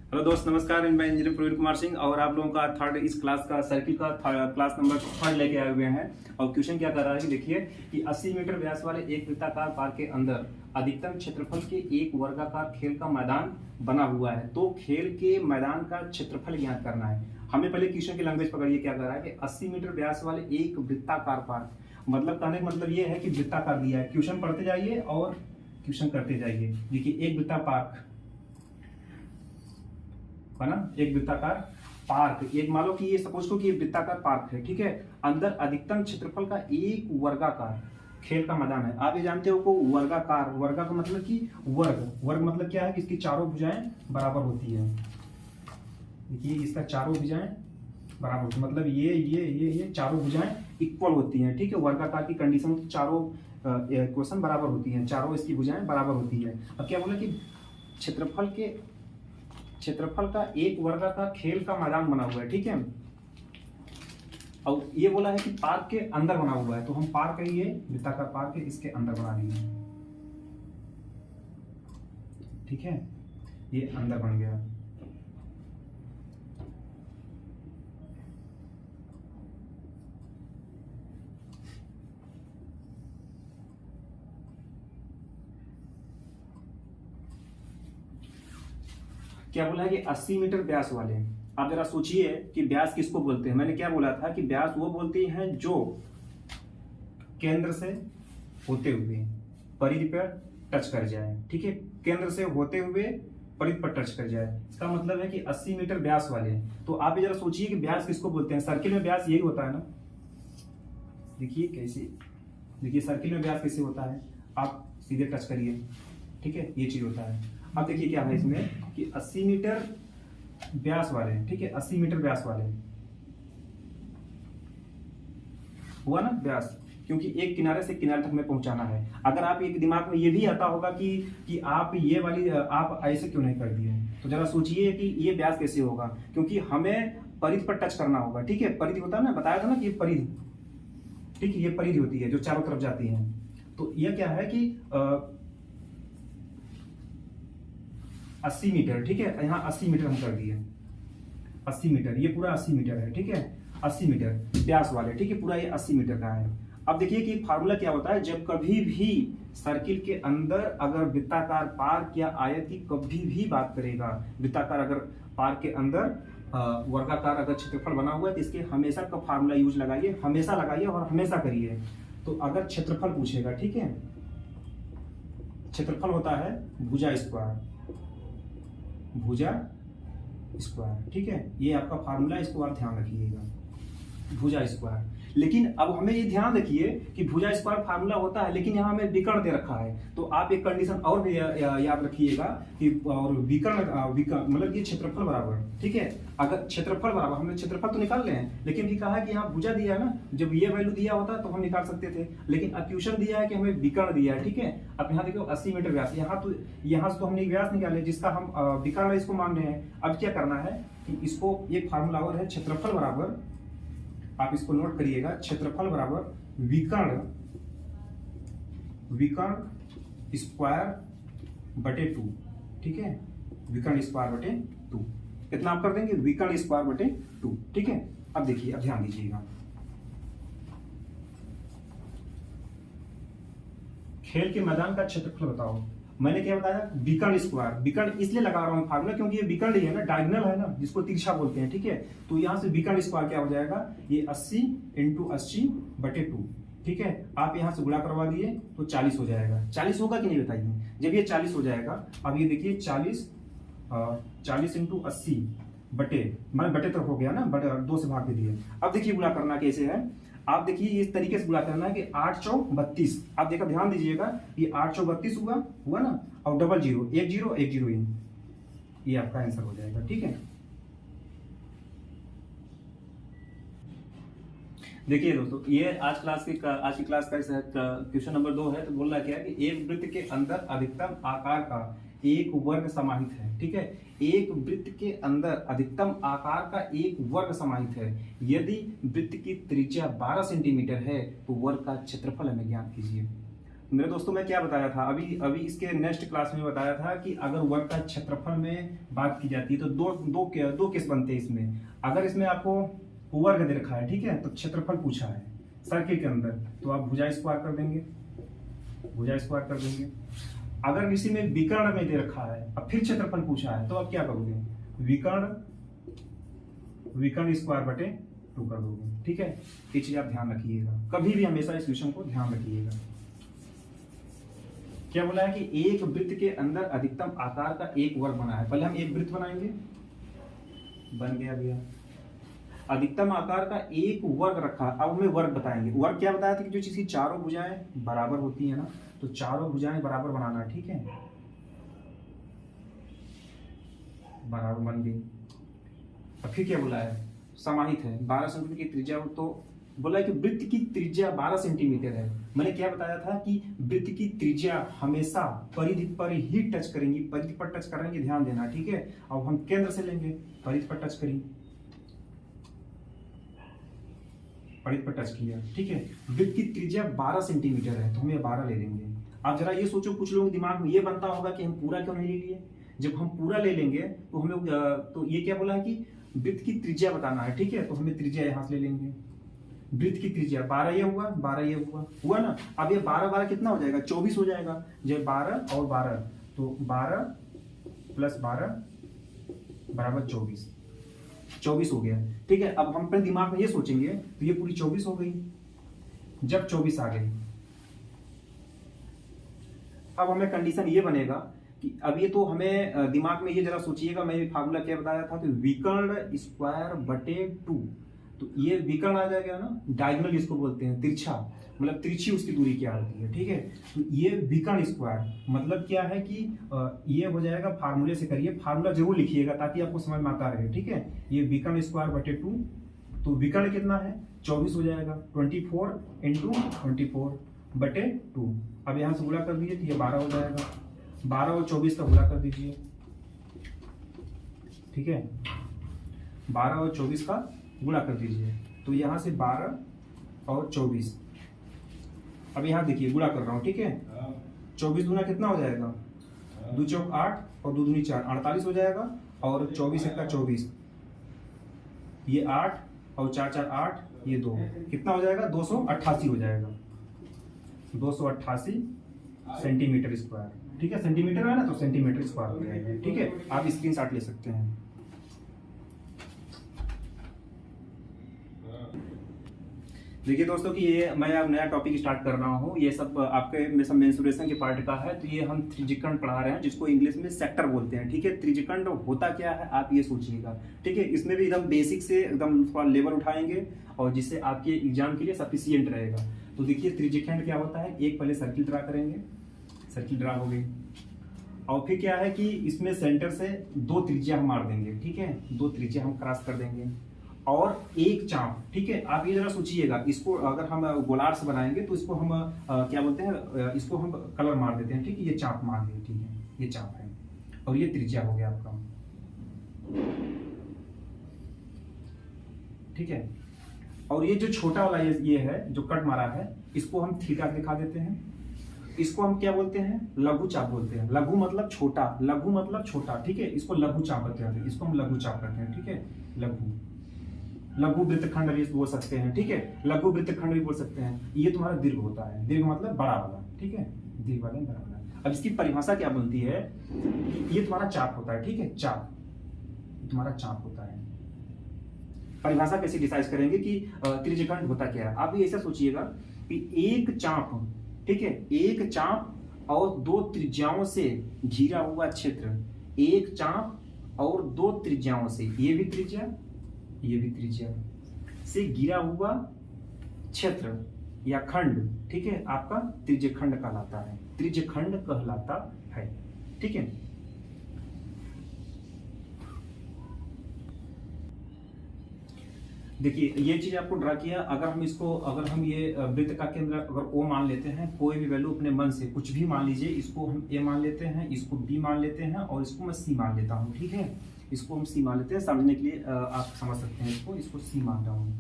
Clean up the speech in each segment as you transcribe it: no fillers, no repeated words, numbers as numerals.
Hello दोस्त, नमस्कार। मैं इंजीनियर प्रवीण कुमार सिंह और आप लोगों का थर्ड इस क्लास का सर्किल का क्लास नंबर 3 लेके आए हुए हैं। और क्वेश्चन क्या कर रहा है कि देखिए कि 80 मीटर व्यास वाले एक वृत्ताकार पार्क के अंदर अधिकतम क्षेत्रफल के एक वर्गाकार खेल का मैदान बना हुआ है। तो खेल के मैदान का क्षेत्रफल ज्ञात करना है। हमें पहले क्वेश्चन की लैंग्वेज पकड़िए, क्या कर रहा है कि 80 मीटर व्यास वाले एक वृत्ताकार पार्क, मतलब कहने का मतलब ये है कि वृत्ताकार दिया है। क्वेश्चन पढ़ते जाइए और क्वेश्चन करते जाइए। देखिए एक वृत्ता पार्क है ना, एक वृत्ताकार पार्क, एक मान लो कि ये सपोज को कि ये वृत्ताकार पार्क है, ठीक है। अंदर अधिकतम क्षेत्रफल का एक वर्गाकार खेल का मैदान है। आप ये जानते हो को वर्गाकार, वर्गा का मतलब कि वर्ग मतलब क्या है कि इसकी चारों भुजाएं बराबर होती है। देखिए इसका चारों भुजाएं बराबर होती है, मतलब ये चारों भुजाएं इक्वल होती हैं, ठीक है। वर्गाकार की कंडीशन चारों इक्वेशन बराबर होती हैं, चारों इसकी भुजाएं बराबर होती है। अब क्या बोला कि क्षेत्रफल का एक वर्गाकार खेल का मैदान बना हुआ है, ठीक है। और ये बोला है कि पार्क के अंदर बना हुआ है, तो हम पार्क है, ये वृत्ताकार पार्क है, इसके अंदर बना देंगे, ठीक है। ये अंदर बन गया। क्या बोला है कि 80 मीटर व्यास वाले। आप जरा सोचिए कि व्यास किसको बोलते हैं। मैंने क्या बोला था कि व्यास वो बोलते हैं जो केंद्र से होते हुए परिधि पर टच कर जाए, ठीक है। केंद्र से होते हुए परिधि पर टच कर जाए, इसका मतलब है कि 80 मीटर व्यास वाले। तो आप ये जरा सोचिए कि व्यास किसको बोलते हैं। सर्किल में व्यास यही होता है ना। देखिए कैसे, देखिए सर्किल में व्यास कैसे होता है, आप सीधे टच करिए, ठीक है, ये चीज होता है। अब देखिए क्या है इसमें कि 80 मीटर व्यास वाले, ठीक है, 80 मीटर व्यास वाले हुआ ना व्यास, क्योंकि एक किनारे से किनारे तक में पहुंचाना है। अगर आप एक दिमाग में ये भी आता होगा कि आप ये वाली आप ऐसे क्यों नहीं कर दिए, तो जरा सोचिए कि ये व्यास कैसे होगा, क्योंकि हमें परिधि पर टच करना होगा, ठीक है। परिधि होता है ना, बताया था ना कि ये परिधि, ठीक है, ये परिधि होती है जो चारों तरफ जाती है। तो यह क्या है कि 80 मीटर, ठीक है, यहाँ 80 मीटर हम कर दिए, 80 मीटर, ये पूरा 80 मीटर है, ठीक है, 80 मीटर व्यास वाले, ठीक है, पूरा ये 80 मीटर का है। अब देखिए कि फार्मूला क्या होता है, जब कभी भी सर्किल के अंदर अगर वृत्ताकार पार्क या आयत की कभी भी बात करेगा, वृत्ताकार अगर पार्क के अंदर वर्गाकार अगर क्षेत्रफल बना हुआ है, तो इसके हमेशा का फार्मूला यूज लगाइए, हमेशा लगाइए और हमेशा करिए। तो अगर क्षेत्रफल पूछेगा, ठीक है, क्षेत्रफल होता है भुजा स्क्वायर, भुजा स्क्वायर, ठीक है, ये आपका फार्मूला, इसको आप ध्यान रखिएगा, भुजा स्क्वायर। लेकिन अब हमें ये ध्यान रखिए कि भुजा स्क्वायर फार्मूला होता है, लेकिन यहाँ हमें विकर्ण दे रखा है। तो आप एक कंडीशन और भी याद रखिएगा कि और विकर्ण मतलब ये क्षेत्रफल बराबर, ठीक है। अगर क्षेत्रफल बराबर, हमने क्षेत्रफल तो निकाल ले हैं, लेकिन भी कहा है कि यहाँ भुजा दिया है ना, जब ये वैल्यू दिया होता तो हम निकाल सकते थे, लेकिन अब क्वेश्चन दिया है कि हमें विकर्ण दिया है, ठीक है। अब यहाँ देखो 80 मीटर व्यास, यहाँ से तो हमने व्यास निकाले जिसका हम विकर्ण इसको मान रहे हैं। अब क्या करना है कि इसको एक फार्मूला और है, क्षेत्रफल बराबर, आप इसको नोट करिएगा, क्षेत्रफल बराबर विकर्ण स्क्वायर बटे 2, ठीक है, विकर्ण स्क्वायर बटे 2, कितना आप कर देंगे, विकर्ण स्क्वायर बटे 2, ठीक है। अब देखिए, अब ध्यान दीजिएगा, खेल के मैदान का क्षेत्रफल बताओ। मैंने क्या बताया, विकर्ण स्क्वायर, विकर्ण इसलिए लगा रहा हूं फार्मूला क्योंकि ये विकर्ण ही है ना, डायगोनल है ना, जिसको तिरछा बोलते हैं, ठीक है। तो यहां से विकर्ण स्क्वायर क्या हो जाएगा, ये 80 × 80 बटे 2, ठीक है। आप यहां से गुणा करवा दिए तो 40 हो जाएगा। 40 होगा कि नहीं बताइए। जब ये 40 हो जाएगा, अब ये देखिए 40 × 80 बटे, मान बटे तक हो गया ना, बटे 2 से भाग दे दिए। अब देखिए गुणा करना कैसे है, आप देखिए इस तरीके से गुणा करना है कि 8 चौक 32, आप देखा ध्यान दीजिएगा, ये 8 चौक 32 हुआ ना, और डबल जीरो, 1 0 1 0, ये आपका आंसर हो जाएगा, ठीक है। देखिए दोस्तों, ये आज की क्लास का क्वेश्चन नंबर 2 है। तो बोल रहा क्या है कि एक वृत्त के अंदर अधिकतम आकार का एक वर्ग समाहित है, ठीक है। एक वृत्त के अंदर अधिकतम आकार का एक वर्ग समाहित है। यदि वृत्त की त्रिज्या 12 सेंटीमीटर है तो वर्ग का क्षेत्रफल हमें ज्ञात कीजिए। मेरे दोस्तों मैं क्या बताया था अभी अभी इसके नेक्स्ट क्लास में बताया था कि अगर वर्ग का क्षेत्रफल में बात की जाती है तो दो केस बनते हैं इसमें। अगर इसमें आपको वर्ग दे रखा है, ठीक है, तो क्षेत्रफल पूछा है सर्किल के अंदर, तो आप भुजा स्क्वायर कर देंगे, भुजा स्क्वायर कर देंगे। अगर इसी में विकर्ण में दे रखा है, अब फिर क्षेत्रफल पूछा है, तो आप क्या करोगे, विकर्ण स्क्वायर बटे 2 कर दोगे, ठीक है। ये चीज आप ध्यान रखिएगा, कभी भी हमेशा इस क्वेश्चन को ध्यान रखिएगा। क्या बोला है कि एक वृत्त के अंदर अधिकतम आकार का एक वर्ग बना है। पहले हम एक वृत्त बनाएंगे, बन गया भैया, अधिकतम आकार का एक वर्ग रखा। अब हमें वर्ग बताएंगे। वर्ग क्या बताया था कि जो चीज की चारों भुजाएं बराबर होती है ना, तो चारों भुजाएं बराबर बनाना है, ठीक है, बराबर बन गई। अब फिर क्या बोला है, समाहित है, 12 सेंटीमीटर की त्रिज्या, तो बोला है कि वृत्त की त्रिज्या 12 सेंटीमीटर है। मैंने क्या बताया था कि वृत्त की त्रिज्या हमेशा परिधि पर ही टच करेंगी, परिधि पर टच करेंगे, ध्यान देना, ठीक है। अब हम केंद्र से लेंगे, परिधि पर टच करेंगे, परिधि पर टच किया, ठीक है। वृत्त की त्रिज्या 12 सेंटीमीटर है, तो हम ये 12 ले लेंगे। अब जरा ये सोचो, कुछ लोगों के दिमाग में ये बनता होगा कि हम पूरा क्यों नहीं ले लिए। जब हम पूरा ले लेंगे तो हमें तो ये क्या बोला है कि वृत्त की त्रिज्या बताना है, ठीक है, तो हमें त्रिज्या यहां से ले लेंगे। वृत्त की त्रिज्या 12 ये हुआ, 12 ये हुआ ना। अब ये 12 कितना हो जाएगा, 24 हो जाएगा। जब 12 और 12, तो 12 प्लस 12 बराबर 24 हो गया, ठीक है। अब हम अपने दिमाग में ये सोचेंगे तो ये पूरी 24 हो गई। जब 24 आ गई, अब हमें कंडीशन ये बनेगा कि अब ये तो हमें दिमाग में ये जरा सोचिएगा, मैं फार्मूला क्या बताया था कि विकर्ण स्क्वायर बटे 2, तो ये विकर्ण आ जाएगा ना, डायगोनल इसको बोलते हैं, तिरछा, मतलब तिरछी उसकी दूरी क्या होती है, ठीक है। तो ये विकर्ण स्क्वायर मतलब क्या है कि ये हो जाएगा, फार्मूले से करिए, फार्मूला जरूर लिखिएगा ताकि आपको समझ में आता रहे, ठीक है। ये विकर्ण स्क्वायर बटे 2, तो विकर्ण कितना है, 24 हो जाएगा, 24 इंटू 24 बटे 2। अब यहां से गुणा कर दीजिए तो ये 12 हो जाएगा, 12 और 24 का गुणा कर दीजिए, ठीक है, 12 और 24 का गुणा कर दीजिए, तो यहां से 12 और 24। अब यहां देखिए गुणा कर रहा हूं, ठीक है, 24 गुना कितना हो जाएगा, 2 चौक 8 और 2 दूनी 4, 48 हो जाएगा, और 24 एक का 24, ये 8 और 4 4 8, ये 2, कितना हो जाएगा, 288 हो जाएगा, 288 सेंटीमीटर स्क्वायर, ठीक है। सेंटीमीटर है ना, तो सेंटीमीटर स्क्वायर हो जाएगा, ठीक है। आप स्क्रीनशॉट ले सकते हैं। देखिए दोस्तों कि ये मैं अब नया टॉपिक स्टार्ट कर रहा हूँ, ये सब आपके में सब मेंसुरेशन के पार्ट का है। तो ये हम त्रिज्यखंड पढ़ा रहे हैं, जिसको इंग्लिश में सेक्टर बोलते हैं, ठीक है। त्रिज्यखंड होता क्या है आप ये सोचिएगा, ठीक है। इसमें भी एकदम बेसिक से एकदम थोड़ा लेवल उठाएंगे, और जिससे आपके एग्जाम के लिए सफिशियंट रहेगा। तो देखिए त्रिज्यखंड क्या होता है, एक पहले सर्किल ड्रा करेंगे, सर्किल ड्रा हो गई, और फिर क्या है कि इसमें सेंटर से 2 त्रिज्या हम मार देंगे, ठीक है, 2 त्रिज्या हम क्रॉस कर देंगे, और एक चाप, ठीक है। आप ये जरा सोचिएगा, इसको अगर हम गोलार्ध से बनाएंगे तो इसको हम क्या बोलते हैं, इसको हम कलर मार देते हैं, ठीक है, ये चाप मार दिए, ठीक है, ये चाप है, और ये त्रिज्या हो गया आपका, ठीक है। और ये जो छोटा वाला ये है जो कट मारा है, इसको हम थीटा दिखा देते हैं। इसको हम क्या बोलते हैं, लघु चाप बोलते हैं। लघु मतलब छोटा, लघु मतलब छोटा, ठीक है, इसको लघु चाप कहते हैं, इसको हम लघु चाप कहते हैं, ठीक है। लघु वृत्तखंड भी बोल सकते हैं, ठीक है, लघु वृत्तखंड भी बोल सकते हैं। ये तुम्हारा दीर्घ होता है, दीर्घ मतलब बड़ा वाला, ठीक है, दीर्घ वाला बड़ा वाला। अब इसकी परिभाषा क्या बनती है, ये तुम्हारा चाप होता है, ठीक है, चाप तुम्हारा चाप होता है। परिभाषा कैसे डिसाइड करेंगे कि त्रिज्यखंड होता क्या है, आप भी ऐसा सोचिएगा कि एक चाप, ठीक है, एक चाप और 2 त्रिज्याओं से घिरा हुआ क्षेत्र, एक चाप और 2 त्रिज्याओं से, ये भी त्रिज्या से घिरा हुआ क्षेत्र या खंड, ठीक है, आपका त्रिज्यखंड कहलाता है, त्रिज्यखंड कहलाता है, ठीक है। देखिए ये चीज आपको ड्रा किया, अगर हम इसको, अगर हम ये वृत्त का केंद्र अगर O मान लेते हैं, कोई भी वैल्यू अपने मन से कुछ भी मान लीजिए, इसको हम A मान लेते हैं, इसको B मान लेते हैं, और इसको मैं C मान लेता हूँ, ठीक है, इसको हम C मान लेते हैं, समझने के लिए आप समझ सकते हैं इसको C मान रहा हूँ।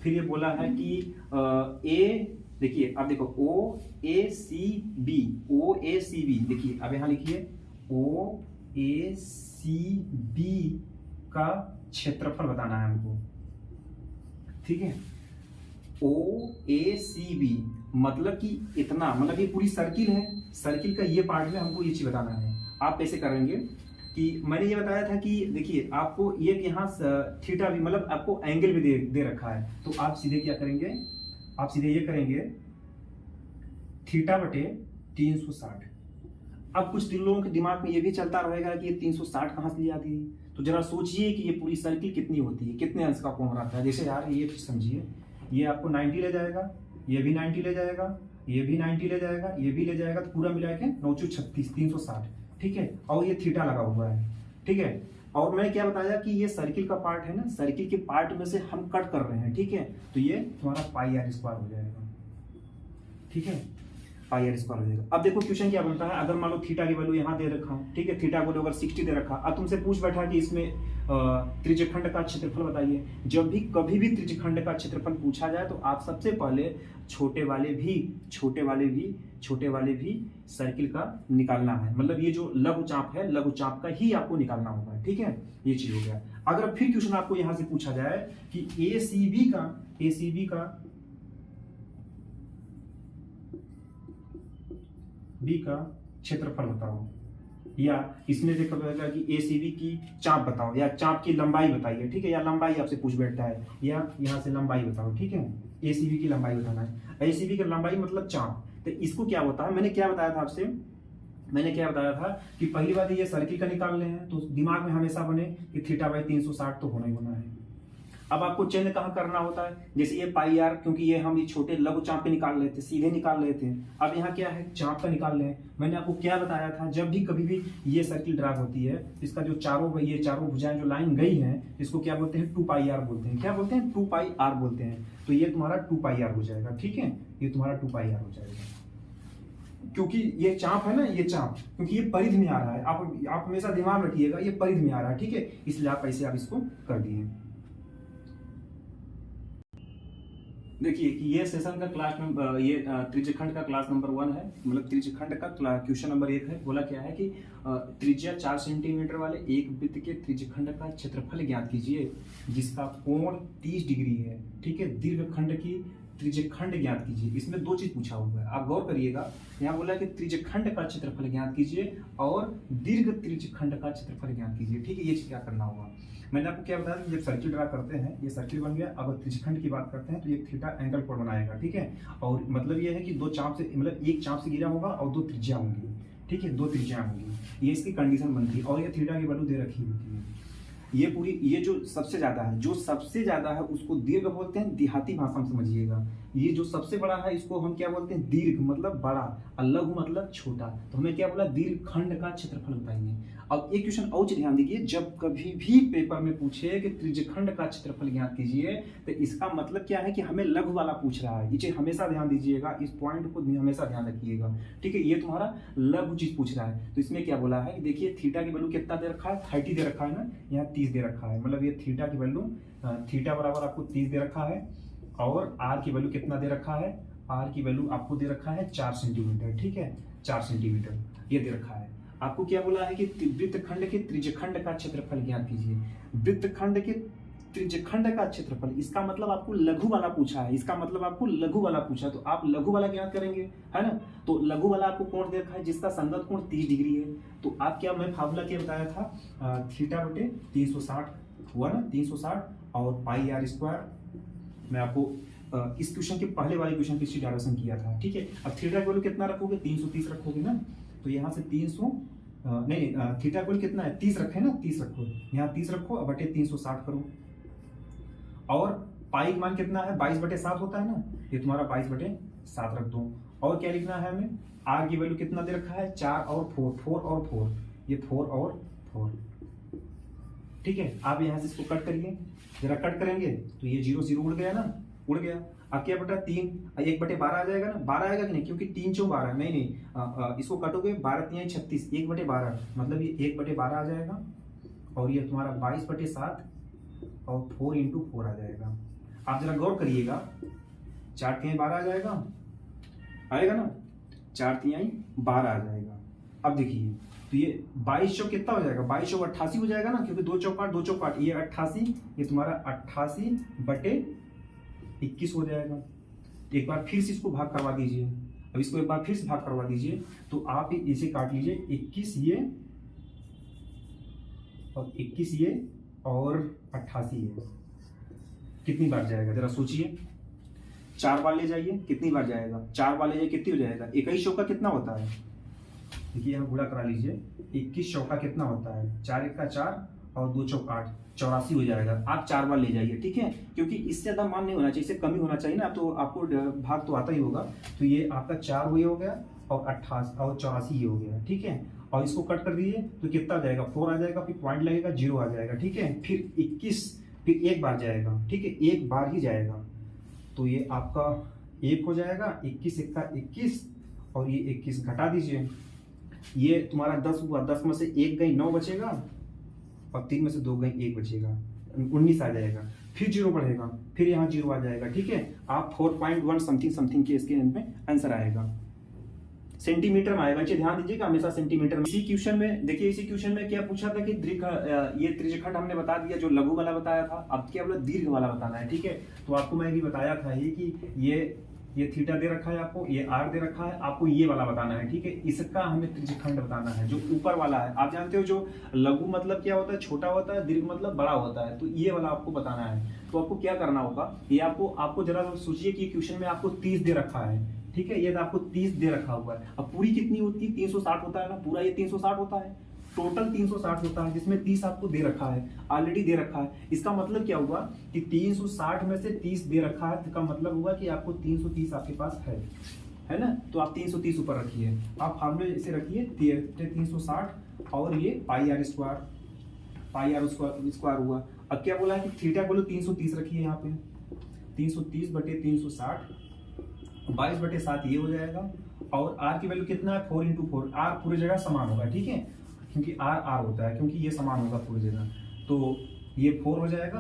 फिर ये बोला है कि A देखिए अब देखो ओ ए सी बी, ओ ए सी बी, देखिए अब यहाँ लिखिए ओ ए सी बी का क्षेत्रफल बताना है हमको, ठीक है। ओ ए सी बी मतलब कि इतना, मतलब ये पूरी सर्किल है, सर्किल का ये पार्ट में हमको ये चीज बताना है। आप कैसे करेंगे कि मैंने ये बताया था कि देखिए आपको ये यहाँ थीटा भी मतलब आपको एंगल भी दे रखा है, तो आप सीधे क्या करेंगे, आप सीधे ये करेंगे थीटा बटे 360। अब कुछ लोगों के दिमाग में ये भी चलता रहेगा कि ये 360 कहाँ से ली आती है, तो जरा सोचिए कि ये पूरी सर्किल कितनी होती है, कितने अंश का कोण रहता है। जैसे यार ये समझिए, ये आपको 90 ले जाएगा, ये भी 90 ले जाएगा, ये भी 90 ले जाएगा, ये भी ले जाएगा, तो पूरा मिला के 9 36 360, ठीक है। और ये थीटा लगा हुआ है, ठीक है। और मैंने क्या बताया कि ये सर्किल का पार्ट है ना, सर्किल के पार्ट में से हम कट कर रहे हैं, ठीक है। तो ये तुम्हारा पाई आर स्क्वायर हो जाएगा, ठीक है, पाई आर स्क्वायर हो जाएगा। अब देखो क्वेश्चन क्या बनता है, अगर मान लो थीटा की वैल्यू यहाँ दे रखा हूँ, ठीक है, थीटा को अगर 60 दे रखा, अब तुमसे पूछ बैठा कि इसमें त्रिज्यखंड का क्षेत्रफल बताइए। जब भी कभी भी त्रिज्यखंड का क्षेत्रफल पूछा जाए तो आप सबसे पहले छोटे वाले भी सर्किल का निकालना है, मतलब ये जो लघु चाप है, लघु चाप का ही आपको निकालना होगा, ठीक है। ये चीज हो गया। अगर फिर क्वेश्चन आपको यहां से पूछा जाए कि एसीबी का क्षेत्रफल बताओ, या इसमें देखा जाएगा कि एसीबी की चाप बताओ, या चाप की लंबाई बताइए, ठीक है, या लंबाई आपसे पूछ बैठता है, या यहाँ से लंबाई बताओ, ठीक है। एसीबी की लंबाई बताना है, एसीबी की लंबाई मतलब चाप। तो इसको क्या होता है, मैंने क्या बताया था आपसे, मैंने क्या बताया था कि पहली बात ये सर्किल का निकालने हैं, तो दिमाग में हमेशा बने कि थीटा बाई 360 तो होना ही होना है। अब आपको चिन्ह कहाँ करना होता है, जैसे ये पाई आर, क्योंकि ये हम ये छोटे लघु चाप पे निकाल रहे थे, सीधे निकाल रहे थे। अब यहाँ क्या है, चाप का निकाल रहे हैं। मैंने आपको क्या बताया था, जब भी कभी भी ये सर्किल ड्रा होती है, इसका जो ये चारों भुजाएं जो लाइन गई हैं, इसको क्या बोलते हैं, 2 पाई आर बोलते हैं। क्या बोलते हैं, 2 पाई आर बोलते हैं। तो ये तुम्हारा 2 पाई आर हो जाएगा, ठीक है, ये तुम्हारा 2 पाई आर हो जाएगा। क्योंकि ये चाप है ना, ये चाप क्योंकि ये परिधि में आ रहा है, आप हमेशा दिमाग रखिएगा, ये परिधि में आ रहा है, ठीक है, इसलिए आप ऐसे आप इसको कर दिए। देखिए कि ये सेशन का क्लास नंबर, ये त्रिज्यखंड का क्लास नंबर 1 है, मतलब त्रिज्यखंड का क्वेश्चन नंबर 1 है। बोला क्या है कि त्रिज्या 4 सेंटीमीटर वाले एक वृत्त के त्रिज्यखंड का क्षेत्रफल ज्ञात कीजिए जिसका कोण 30 डिग्री है, ठीक है। दीर्घखंड की त्रिज्यखंड ज्ञात कीजिए। इसमें 2 चीज पूछा हुआ है, आप गौर करिएगा। यहाँ बोला कि त्रिज्यखंड का क्षेत्रफल ज्ञात कीजिए और दीर्घ त्रिज्यखंड का क्षेत्रफल ज्ञात कीजिए, ठीक है। ये चीज क्या करना होगा, मैंने आपको क्या बताया कि जब सर्किल ड्रा करते हैं, ये सर्किल बन गया। अब त्रिज्यखंड की बात करते हैं तो ये थीटा एंगल कोण बनाएगा, ठीक है। और मतलब ये है कि 2 चाप से, मतलब एक चाप से गिरा होगा और 2 त्रिज्या होंगी, ठीक है, 2 त्रिज्या होंगी, ये इसकी कंडीशन बनती है। और ये थीटा की वैल्यू दे रखी होती है। ये पूरी, ये जो सबसे ज्यादा है उसको दीर्घ बोलते हैं, देहाती भाषा में समझिएगा। ये जो सबसे बड़ा है इसको हम क्या बोलते हैं, दीर्घ मतलब बड़ा, और लघु मतलब छोटा। तो हमें क्या बोला, दीर्घखंड का क्षेत्रफल बताइए। अब एक क्वेश्चन और ध्यान दीजिए, जब कभी भी पेपर में पूछे कि त्रिज्यखंड का क्षेत्रफल ज्ञात कीजिए, तो इसका मतलब क्या है कि हमें लघु वाला पूछ रहा है। ये हमेशा ध्यान दीजिएगा, इस पॉइंट को हमेशा ध्यान रखिएगा, ठीक है। ये तुम्हारा लघु चीज पूछ रहा है। तो इसमें क्या बोला है, देखिए थीटा की वैल्यू कितना दे रखा है, 30 दे रखा है ना, यहाँ 30 दे रखा है। मतलब ये थीटा की वैल्यू, थीटा बराबर आपको 30 दे रखा है। और आर की वैल्यू कितना दे रखा है, आर की वैल्यू आपको दे रखा है 4 सेंटीमीटर, ठीक है, 4 सेंटीमीटर ये दे रखा है। आपको क्या बोला है कि वृत्तखंड के त्रिज्यखंड का क्षेत्रफल ज्ञात कीजिए। वृत्तखंड के त्रिज्यखंड का क्षेत्रफल, इसका मतलब आपको लघु वाला पूछा है, इसका मतलब आपको लघु वाला पूछा, तो आप लघु वाला ज्ञात करेंगे, है ना। तो लघु वाला आपको कोण दे रखा है जिसका संगत कोण 30 डिग्री है। तो आप क्या, मैं फार्मूला क्या बताया था, थीटा बटे 360 हुआ ना, 360 और पाई आर स्क्वायर। मैं आपको इस क्वेश्चन के पहले वाले क्वेश्चन की डायरेक्शन किया था, ठीक है। अब थीटा की वैल्यू कितना रखोगे, 330 रखोगे ना, तो यहाँ से 300 नहीं, थीटा की वैल्यू कितना है, 30 रखे ना, 30 रखो, यहाँ 30 रखो, बटे 360 करो। और पाई का मान कितना है, 22/7 होता है ना, ये तुम्हारा 22/7 रख दो। और क्या लिखना है हमें, आर की वैल्यू कितना दे रखा है, 4 और 4, 4 और 4, ये 4 और 4, ठीक है। आप यहाँ से इसको कट करिए, जरा कट करेंगे तो ये 0 0 उड़ गया ना, उड़ गया। अब क्या बटा 3, 1/12 आ जाएगा ना, 12 आएगा कि नहीं, क्योंकि 3 4 12, नहीं इसको कटोगे 12 3 36, 1/12 मतलब ये 1/12 आ जाएगा। और ये तुम्हारा 22/7 और 4 × 4 आ जाएगा। आप जरा गौर करिएगा, 4 3 12 आ जाएगा आएगा ना, 4×3 12 आ जाएगा। अब देखिए तो ये 22 चौक कितना हो जाएगा, 22 चौक 88 हो जाएगा ना, क्योंकि 2 चौक 8 2 चौक 8, ये 88, ये तुम्हारा 88/21 हो जाएगा। एक बार फिर से इसको भाग करवा दीजिए। अब इसको एक बार फिर से भाग करवा दीजिए, तो आप इसे काट लीजिए, 21 ये और 21 ये और 88 ये, कितनी बार जाएगा जरा सोचिए। 4 बार ले जाइए, कितनी बार जाएगा, 4 बार ले जाइए कितनी हो जाएगा, 21 चौका कितना होता है, देखिए यहाँ गुणा करा लीजिए, 21 चौका कितना होता है, 4 1 का 4 और 2 चौक 8, 84 हो जाएगा। आप 4 बार ले जाइए, ठीक है, क्योंकि इससे ज्यादा मान नहीं होना चाहिए, इससे कम ही होना चाहिए ना, तो आपको भाग तो आता ही होगा। तो ये आपका 4 वही हो गया और 88 और 84 ये हो गया, ठीक है। और इसको कट कर दीजिए तो कितना आ जाएगा, 4 आ जाएगा, फिर पॉइंट लगेगा, 0 आ जाएगा, ठीक है। फिर 21, फिर एक बार जाएगा, ठीक है, एक बार ही जाएगा, तो ये आपका 1 हो जाएगा, 21 1 का 21 और ये 21 घटा दीजिए, ये तुम्हारा 10 हुआ, 10 में से 1 गई 9 बचेगा और 3 में से 2 गई 1 बचेगा, 19 आ जाएगा। फिर 0 बढ़ेगा, फिर यहाँ 0 आ जाएगा, ठीक है। आप 4.1 समथिंग समथिंग के इसके एंड में आंसर आएगा, सेंटीमीटर में आएगा, ध्यान दीजिएगा हमेशा सेंटीमीटर में। इसी क्वेश्चन में देखिए, इसी क्वेश्चन में क्या पूछा था कि ये त्रिज्यखंड हमने बता दिया, जो लघु वाला बताया था, अब क्या बोला दीर्घ वाला बताना है, ठीक है। तो आपको मैं भी बताया था ये कि ये थीटा दे रखा है आपको, ये आर दे रखा है आपको, ये वाला बताना है, ठीक है। इसका हमें त्रिज्यखंड बताना है, जो ऊपर वाला है। आप जानते हो जो लघु मतलब क्या होता है, छोटा होता है, दीर्घ मतलब बड़ा होता है, तो ये वाला आपको बताना है। तो आपको क्या करना होगा, ये आपको जरा सोचिए कि क्वेश्चन में आपको 30 दे रखा है, ठीक है, ये आपको 30 दे रखा हुआ है। अब पूरी कितनी होती है, 360 होता है ना, पूरा ये 360 होता है, टोटल 360 होता है, जिसमें 30 आपको दे रखा है, ऑलरेडी दे रखा है। इसका मतलब क्या हुआ कि 360 में से 30 दे रखा है, इसका मतलब हुआ कि आपको 330 आपके पास है ना। तो आप 330 ऊपर रखिए, आप फार्मूले इसे रखिए 360 और ये पाई आर स्क्वायर हुआ। अब क्या बोला है कि थीटा बोलो 330 रखिए, यहाँ पे 330/360, 22/7 ये हो जाएगा। और आर की वैल्यू कितना है, 4×4, आर पूरी जगह समान होगा, ठीक है, क्योंकि आर होता है, क्योंकि ये समान होगा पूरी जगह, तो ये 4 हो जाएगा,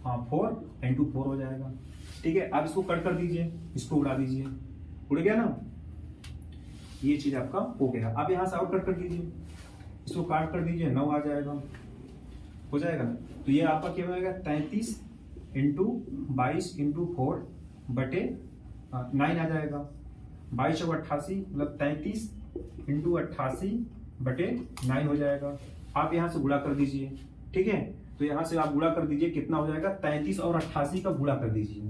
हाँ 4×4 हो जाएगा, ठीक है। अब इसको कट कर दीजिए, इसको उड़ा दीजिए, उड़ गया ना, ये चीज आपका हो गया। अब यहाँ से आउट कट कर दीजिए, इसको काट कर दीजिए, 9 आ जाएगा, हो जाएगा ना। तो ये आपका क्या हो जाएगा, 33×22×4/9 आ जाएगा। 22 चौक 88 मतलब 33×88/9 हो जाएगा। आप यहाँ से गुणा कर दीजिए, ठीक है। तो यहाँ से आप गुणा कर दीजिए, कितना हो जाएगा, 33 और 88 का गुणा कर दीजिए,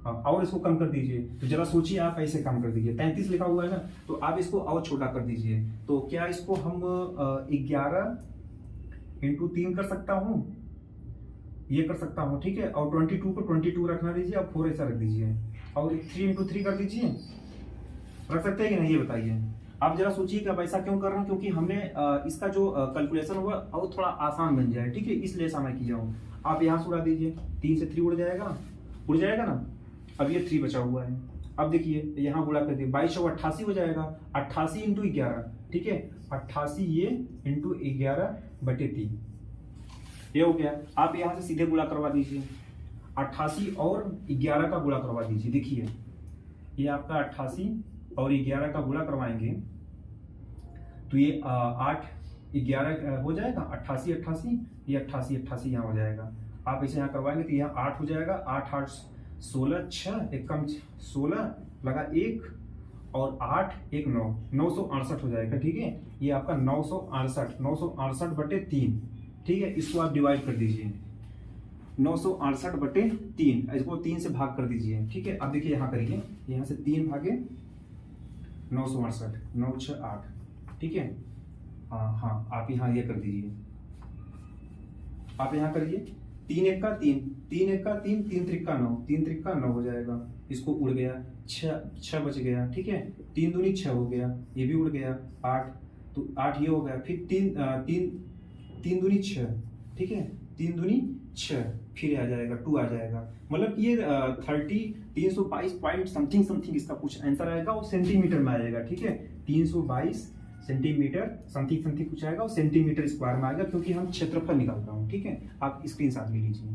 और इसको कम कर दीजिए। तो जरा सोचिए, आप ऐसे कम कर दीजिए, 33 लिखा हुआ है ना, तो आप इसको और छोटा कर दीजिए। तो क्या इसको हम 11×3 कर सकता हूँ, ये कर सकता हूँ, ठीक है। और 22 को 22 रखना दीजिए, और 4 ऐसा रख दीजिए, और 3×3 कर दीजिए, रख सकते हैं कि नहीं ये बताइए। आप जरा सोचिएगा ऐसा क्यों कर रहा हूँ, क्योंकि हमने इसका जो कैलकुलेशन हुआ और थोड़ा आसान बन जाए, ठीक है, इसलिए ऐसा मैं किया हूँ। आप यहाँ से उड़ा दीजिए, 3 से 3 उड़ जाएगा ना। अब ये 3 बचा हुआ है, अब देखिए यहाँ गुणा कर दिए, 22 चौक 88 हो जाएगा, 88×11, ठीक है, 88 ये ×11/3, ये हो गया। आप यहाँ से सीधे गुणा करवा दीजिए, 88 और 11 का गुणा करवा दीजिए। देखिए ये आपका 88 और 11 का गुणा करवाएंगे तो ये 8 11 हो जाएगा, 88 88, ये 88 88 यहाँ हो जाएगा। आप इसे यहाँ करवाएंगे तो यहाँ 8 हो जाएगा, 8 8 16, 6 1 कम 16 लगा 1 और 8 1 9, 968 हो जाएगा, ठीक है। ये आपका 968/3, ठीक है। इसको आप डिवाइड कर दीजिए, 968/3, इसको 3 से भाग कर दीजिए, ठीक है। अब देखिए यहाँ करिए, यहाँ से 3 भागे 968, 9 6 8, ठीक है। हाँ आप यहाँ ये कर दीजिए, आप यहाँ करिए, 3 1 का 3, 3 1 का 3, 3 3 का 9, 3 3 का 9 हो जाएगा। इसको उड़ गया, 6 बच गया, ठीक है। 3 दूनी 6 हो गया, ये भी उड़ गया, 8 तो 8 ये हो गया, फिर 3 दूनी 6, ठीक है, 3 दूनी 6, फिर आ जाएगा 2 आ जाएगा। मतलब ये 322 पॉइंट समथिंग इसका कुछ आंसर आएगा, और सेंटीमीटर में आएगा, ठीक है। 322 सेंटीमीटर समथिंग कुछ आएगा, और सेंटीमीटर स्क्वायर में आएगा, क्योंकि हम क्षेत्रफल निकालता हूँ, ठीक है। आप स्क्रीनशॉट ले लीजिए।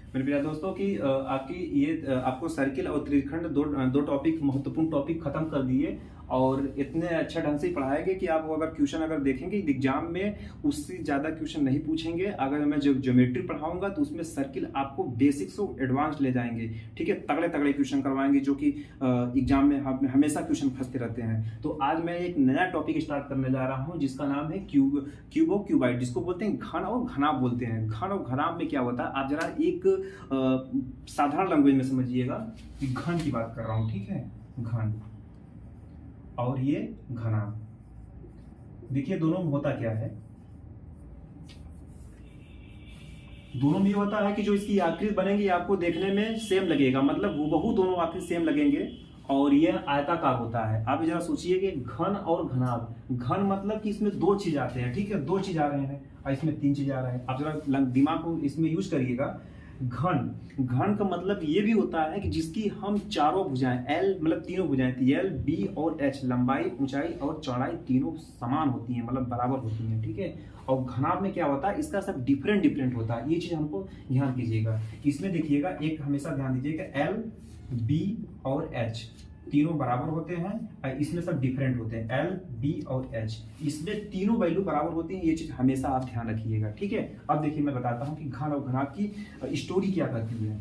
मेरे प्यारे दोस्तों की आपकी ये आपको सर्किल और त्रिखंड दो टॉपिक महत्वपूर्ण टॉपिक खत्म कर दिए और इतने अच्छा ढंग से पढ़ाया गया कि आप अगर क्वेश्चन अगर देखेंगे एग्जाम में उससे ज़्यादा क्वेश्चन नहीं पूछेंगे। अगर मैं जो ज्योमेट्री पढ़ाऊंगा तो उसमें सर्किल आपको बेसिक से एडवांस ले जाएंगे, ठीक है, तगड़े तगड़े क्वेश्चन करवाएंगे जो कि एग्जाम में हमेशा क्वेश्चन फंसते रहते हैं। तो आज मैं एक नया टॉपिक स्टार्ट करने जा रहा हूँ जिसका नाम है क्यूबो क्यूबाइड, जिसको बोलते हैं घन और घनाभ बोलते हैं। घन और घनाभ में क्या होता है, आप जरा एक साधारण लैंग्वेज में समझिएगा कि घन की बात कर रहा हूँ, ठीक है, घन और ये घनाभ। देखिए दोनों में होता क्या है, दोनों में ये होता है कि जो इसकी आकृति बनेगी आपको देखने में सेम लगेगा, मतलब हूबहू दोनों आकृति सेम लगेंगे और यह आयताकार होता है। आप जरा सोचिए कि घन और घनाभ। घन मतलब कि इसमें दो चीज आते हैं, ठीक है, दो चीज आ रहे हैं और इसमें तीन चीज आ रहे हैं। आप जरा दिमाग को इसमें यूज करिएगा। घन का मतलब ये भी होता है कि जिसकी हम चारों भुजाएं एल मतलब तीनों भुजाएं एल बी और एच, लंबाई ऊंचाई और चौड़ाई तीनों समान होती हैं, मतलब बराबर होती हैं, ठीक है। और घनाभ में क्या होता है, इसका सब डिफरेंट डिफरेंट होता है। ये चीज हमको ध्यान कीजिएगा। इसमें देखिएगा एक हमेशा ध्यान दीजिएगा, एल बी और एच तीनों बराबर होते हैं, इसमें सब डिफरेंट होते हैं, एल बी और एच, इसमें तीनों वैल्यू बराबर होती हैं। ये चीज हमेशा आप ध्यान रखिएगा, ठीक है। अब देखिए मैं बताता हूं कि घन और घनाभ की स्टोरी क्या कहती है।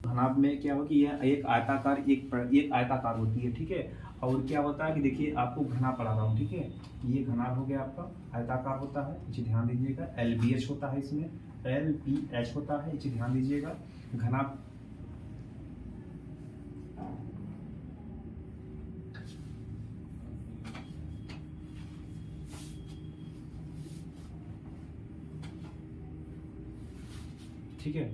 घनाभ में क्या हो कि यह एक आयताकार होती है, ठीक है। और क्या होता है कि देखिए आपको घना पढ़ा रहा हूँ, ठीक है, ये घनाभ हो गया आपका, आयताकार होता है, इसे ध्यान दीजिएगा। एल बी एच होता है, इसमें एल बी एच होता है, इसे ध्यान दीजिएगा। घनाभ ठीक है।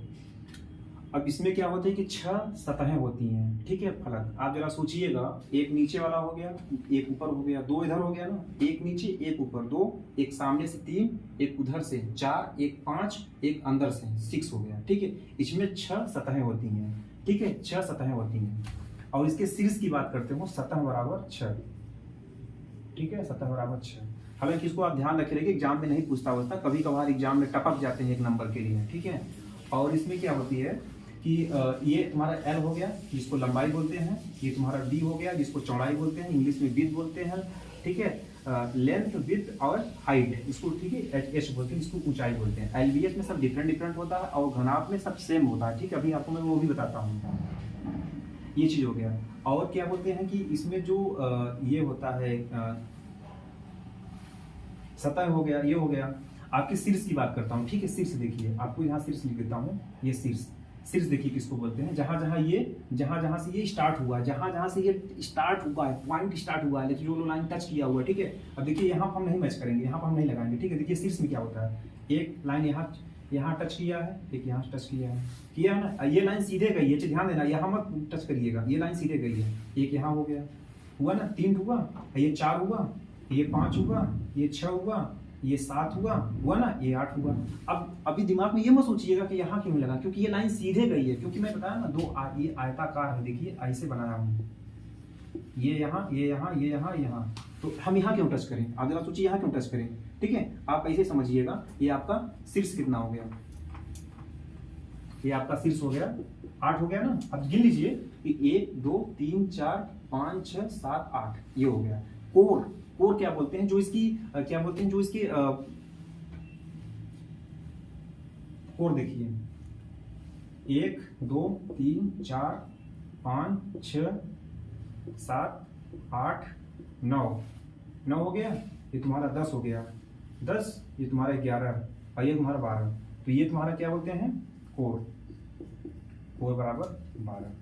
अब इसमें क्या होता है कि 6 सतहें होती हैं, ठीक है, फलक। आप जरा सोचिएगा, एक नीचे वाला हो गया, एक ऊपर हो गया, दो इधर हो गया ना, एक नीचे एक ऊपर, दो, एक सामने से 3, एक उधर से 4, एक 5, एक अंदर से 6 हो गया, ठीक है। इसमें 6 सतहें होती हैं, ठीक है, 6 सतहें होती हैं। और इसके शीर्ष की बात करते हो, सतह बराबर 6, ठीक है, सतह बराबर 6। हालांकि इसको आप ध्यान रखिए कि एग्जाम में नहीं पूछता होता, कभी कभार एग्जाम में टपक जाते हैं एक नंबर के लिए, ठीक है। और इसमें क्या होती है कि ये तुम्हारा एल हो गया जिसको लंबाई बोलते हैं, ये तुम्हारा डी हो गया जिसको चौड़ाई बोलते हैं, इंग्लिश में विड्थ बोलते हैं, ठीक है। लेंथ विड्थ और हाइट इसको, ठीक है, एच बोलते हैं, इसको ऊंचाई बोलते हैं। एलबीएच में सब डिफरेंट डिफरेंट होता है और घनाभ में सब सेम होता है, ठीक है। अभी आपको मैं वो भी बताता हूँ, ये चीज हो गया। और क्या बोलते हैं कि इसमें जो ये होता है सतह हो गया, ये हो गया। आपके शीर्ष की बात करता हूँ, ठीक है। शीर्ष देखिए, आपको यहाँ शीर्ष लिख देता हूँ, ये शीर्ष देखिए किसको बोलते हैं, जहां जहां से ये स्टार्ट हुआ, जहां से ये स्टार्ट हुआ है, पॉइंट स्टार्ट हुआ है, लेकिन जो लाइन टच किया हुआ है, ठीक है। अब देखिए यहाँ हम नहीं मैच करेंगे, यहाँ पर हम नहीं लगाएंगे, ठीक है। देखिए शीर्ष में क्या होता है, एक लाइन यहाँ टच किया है, एक यहाँ टच किया है ना, ये लाइन सीधे गई है, ध्यान देना, यहाँ मत टच करिएगा, ये लाइन सीधे गई है, एक यहाँ हो गया, हुआ ना, 3 हुआ, ये 4 हुआ, ये 5 हुआ, ये 6 हुआ, ये 7 हुआ ना, ये 8 हुआ। अब अभी दिमाग में ये मत सोचिएगा कि यहाँ क्यों लगा, क्योंकि ये लाइन सीधे गई है, क्योंकि मैं बताया ना ये आयताकार है, देखिए ऐसे बनाया हूँ, ये यहाँ, ये यहाँ, ये यहाँ, यहाँ, तो हम यहाँ क्यों टच करें, आप जरा सोचिए यहाँ क्यों टच करें, ठीक है। आप ऐसे समझिएगा, ये आपका शीर्ष कितना हो गया, ये आपका शीर्ष हो गया 8 हो गया ना। अब गिन लीजिए कि 1 2 3 4 5 6 7 8, ये हो गया। कोर क्या बोलते हैं, जो इसकी क्या बोलते हैं, जो इसके कोर देखिए, 1 2 3 4 5 6 7 8 9 हो गया, ये तुम्हारा 10 हो गया, 10, ये तुम्हारा 11 और ये तुम्हारा 12, तो ये तुम्हारा क्या बोलते हैं, कोर बराबर 12,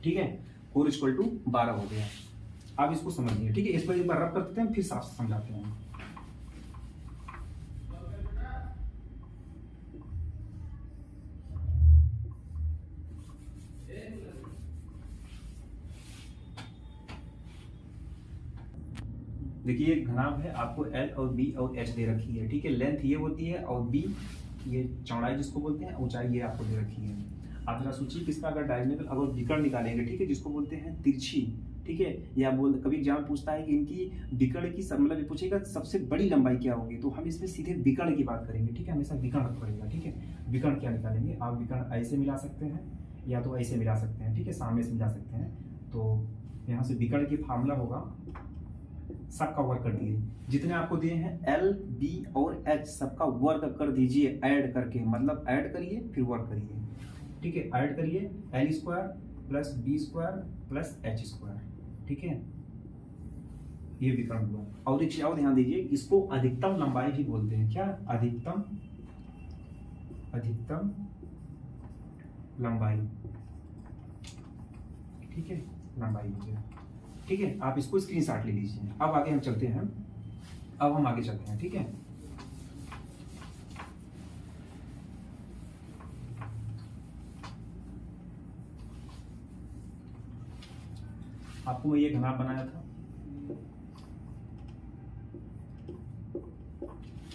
ठीक है। कोर इक्वल टू 12 हो गया। आप इसको समझिए, ठीक है। इस पर एक बार रब करते हैं, फिर साफ समझाते हैं। देखिए घनाभ है, आपको एल और बी और एच दे रखी है, ठीक है। लेंथ ये होती है और बी ये चौड़ाई जिसको बोलते हैं, ऊंचाई ये आपको दे रखी है। आप जरा सोचिए किसका अगर डायगोनल अगर विकर्ण निकालेंगे, ठीक है, जिसको बोलते हैं तिरछी ठीक है। या बोल कभी एग्जाम पूछता है कि इनकी विकर्ण की मतलब ये पूछेगा सबसे बड़ी लंबाई क्या होगी, तो हम इसमें सीधे विकर्ण की बात करेंगे, ठीक है। हमेशा विकर्ण पड़ेगा, ठीक है। विकर्ण क्या निकालेंगे, आप विकर्ण ऐसे मिला सकते हैं या तो ऐसे मिला सकते हैं, ठीक है, सामने से मिला सकते हैं। तो यहाँ से विकर्ण की फार्मूला होगा, सबका वर्ग कर दिए, जितने आपको दिए हैं एल बी और एच सबका वर्ग कर दीजिए ऐड करके, मतलब ऐड करिए फिर वर्ग करिए, ठीक है। ऐड करिए L square plus B square plus H square, ठीक है। ये विकर्ण हुआ। और एक चीज और ध्यान दीजिए, इसको अधिकतम लंबाई भी बोलते हैं, क्या, अधिकतम लंबाई, ठीक है, लंबाई हो गया, ठीक है। आप इसको स्क्रीनशॉट ले लीजिए। अब आगे हम चलते हैं, अब हम आगे चलते हैं, ठीक है। आपको मैं ये घनाभ बनाया था,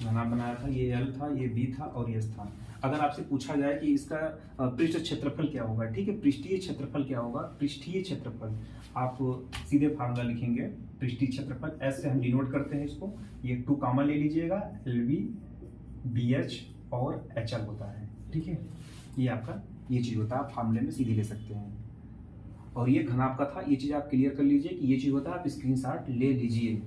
घनाभ बनाया था, ये एल था, ये बी था और ये एस था। अगर आपसे पूछा जाए कि इसका पृष्ठ क्षेत्रफल क्या होगा, ठीक है, पृष्ठीय क्षेत्रफल क्या होगा, पृष्ठीय क्षेत्रफल आप सीधे फार्मूला लिखेंगे, पृष्ठीय क्षेत्रफल एस से हम डिनोट करते हैं इसको, ये 2 कॉमन ले लीजिएगा, एल बी बी एच और एच एल होता है, ठीक है। ये आपका ये चीज़ होता है, आप फार्मूले में सीधे ले सकते हैं। और ये घनाभ का था, ये चीज़ आप क्लियर कर लीजिए कि ये चीज़ होता है, आप स्क्रीनशॉट ले लीजिए।